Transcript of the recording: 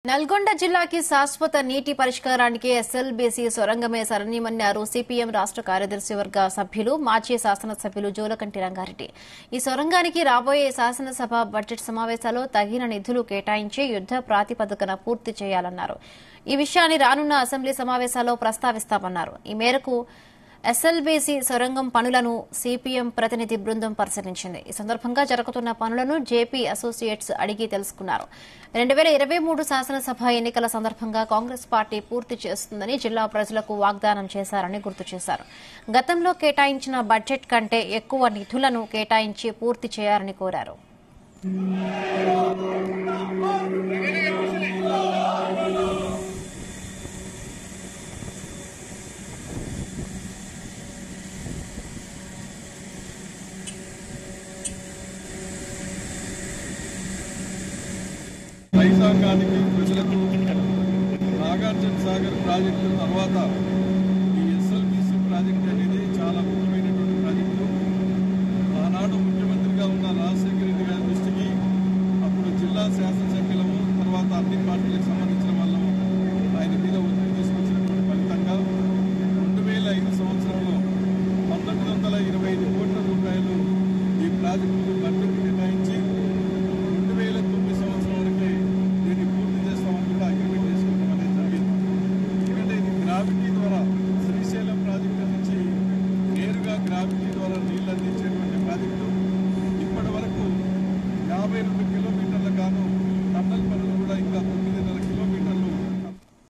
నల్గొండ జిల్లాకి శాశ్వత నీటి పరిష్కారానికి ఎస్ఎల్బీసీ సొరంగమే సరణీయమన్నారు సిపిఎం రాష్ట్ర కార్యదర్శి వర్గ సభ్యులు మాజీ శాసనసభ్యులు జోలకంటి రంగారెడ్డి. ఈ సొరంగానికి రాబోయే శాసనసభ బడ్జెట్ సమావేశాల్లో తగిన నిధులు కేటాయించి యుద్ద ప్రాతిపదికన పూర్తి చేయాలన్నారు. ఈ విషయాన్ని రానున్న అసెంబ్లీ సమావేశాల్లో ప్రస్తావిస్తామన్నారు. ఈ మేరకు ఎస్ఎల్బీసీ సొరంగం పనులను సిపిఎం ప్రతినిధి బృందం పరిశీలించింది. ఈ సందర్భంగా జరుగుతున్న పనులను జేపీ అసోసియేట్స్ అడిగి తెలుసుకున్నారు. 2023 శాసనసభ ఎన్నికల సందర్భంగా కాంగ్రెస్ పార్టీ పూర్తి చేస్తుందని జిల్లా ప్రజలకు వాగ్దానం చేశారని గుర్తు చేశారు. గతంలో కేటాయించిన బడ్జెట్ కంటే ఎక్కువ నిధులను కేటాయించి పూర్తి చేయాలని కోరారు. రైతాంగానికి ప్రజలకు నాగార్జున సాగర్ ప్రాజెక్టు తర్వాత